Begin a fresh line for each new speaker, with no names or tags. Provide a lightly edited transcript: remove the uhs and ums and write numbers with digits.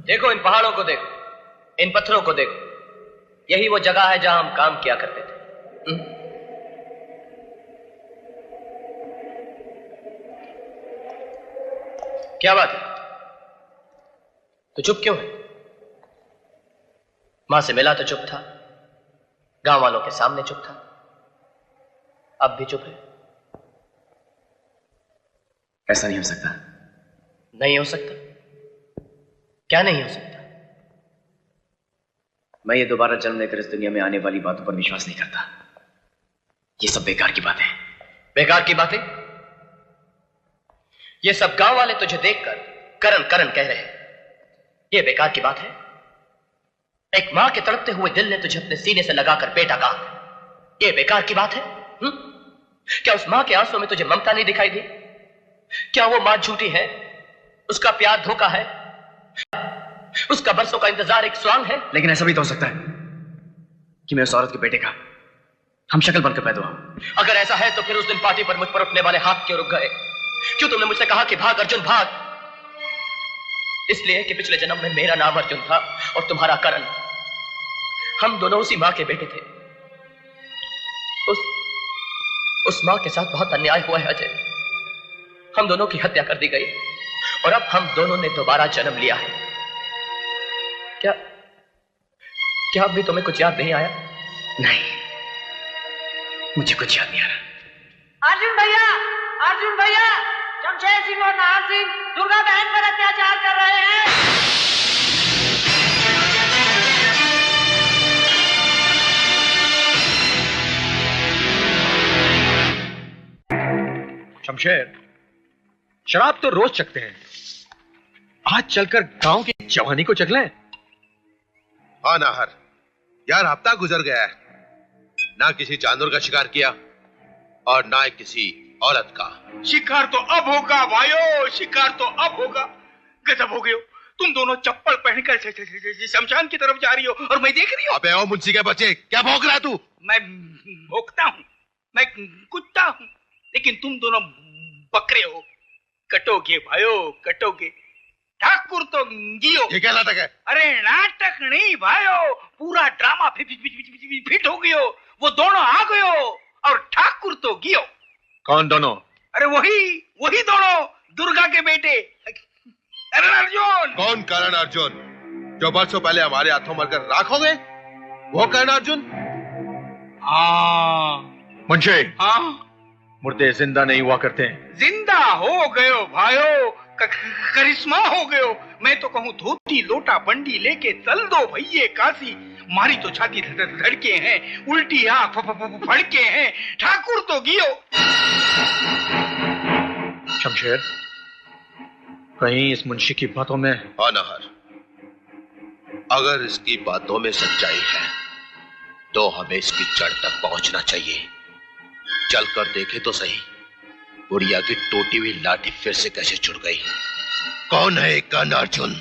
देखो, इन पहाड़ों को देखो, इन पत्थरों को देखो, यही वो जगह है जहां हम काम किया करते थे। क्या बात है, तो चुप क्यों है? मां से मिला तो चुप था, गांव वालों के सामने चुप था, अब भी चुप है।
ऐसा नहीं हो सकता।
नहीं हो सकता? क्या नहीं हो सकता?
मैं ये दोबारा जन्म लेकर इस दुनिया में आने वाली बातों पर विश्वास नहीं करता। ये सब बेकार की बातें।
बेकार की बातें? ये सब गांव वाले तुझे देखकर करन करन कह रहे हैं, ये बेकार की बात है? एक मां के तड़पते हुए दिल ने तुझे अपने सीने से लगाकर बेटा कहा, ये बेकार की बात है? क्या उस मां के आंसू में तुझे ममता नहीं दिखाई दी? क्या वो मां झूठी है? उसका प्यार धोखा है? उसका बरसों का इंतजार एक स्वांग है?
लेकिन ऐसा भी तो हो सकता है कि मैं उस औरत के बेटे का हम शक्ल बनकर पैदा हुआ।
अगर ऐसा है तो फिर उस दिन पार्टी पर मुझ पर उठने वाले हाथ क्यों रुक गए? क्यों तुमने मुझसे कहा कि भाग अर्जुन भाग? इसलिए कि पिछले जन्म में मेरा नाम अर्जुन था और तुम्हारा करण। हम दोनों उसी मां के बेटे थे। उस मां के साथ बहुत अन्याय हुआ है अजय। हम दोनों की हत्या कर दी गई और अब हम दोनों ने दोबारा जन्म लिया है। क्या अब भी तुम्हें कुछ याद नहीं आया?
नहीं, मुझे कुछ याद नहीं आ रहा।
अर्जुन भैया, शमशेर सिंह और नाहर सिंह दुर्गा बहन पर अत्याचार कर रहे हैं।
शमशेर, शराब तो रोज चखते हैं, आज चलकर गांव की जवानी को चख लें।
हाँ नाहर, यार हफ्ता गुजर गया है, ना किसी जानवर का शिकार किया और ना किसी औरत का।
शिकार तो अब होगा भाइयों, शिकार तो अब होगा। गजब हो गए हो तुम दोनों, चप्पल पहनकर शमशान की तरफ जा रही हो और मैं देख रही हूँ।
अबे ओ मुंशी के बच्चे, क्या भौंक रहा है तू?
मैं भौंकता हूँ, मैं कुत्ता हूँ, लेकिन तुम दोनों बकरे हो। कटोगे भाइयों, कटोगे। ठाकुर तो जियो।
ये क्या नाटक है?
अरे नाटक नहीं भाइयों, पूरा ड्रामा फिट हो गयो। वो दोनों आ गयो और ठाकुर तो गियो।
कौन दोनों?
अरे वही दोनों, दुर्गा के बेटे करण अर्जुन।
कौन करण अर्जुन? जो बरसों पहले हमारे हाथों मरकर राख हो गए, वो करण अर्जुन?
हाँ
मुंशी,
हाँ,
मुर्दे जिंदा नहीं हुआ करते हैं।
जिंदा हो गयो भाइयों, करिश्मा हो गयो। मैं तो कहूँ धोती लोटा बंडी लेके चल दो भैये काशी। मारी तो छाती धड़के हैं, उल्टी आंख फड़के हैं, ठाकुर तो गियो।
शमशेर, कहीं इस मुंशी की बातों में?
हाँ नाहर, अगर इसकी बातों में सच्चाई है तो हमें इसकी जड़ तक पहुंचना चाहिए। चलकर देखे तो सही, बुढ़िया की टूटी हुई लाठी फिर से कैसे छुट गई। कौन है कर्ण अर्जुन?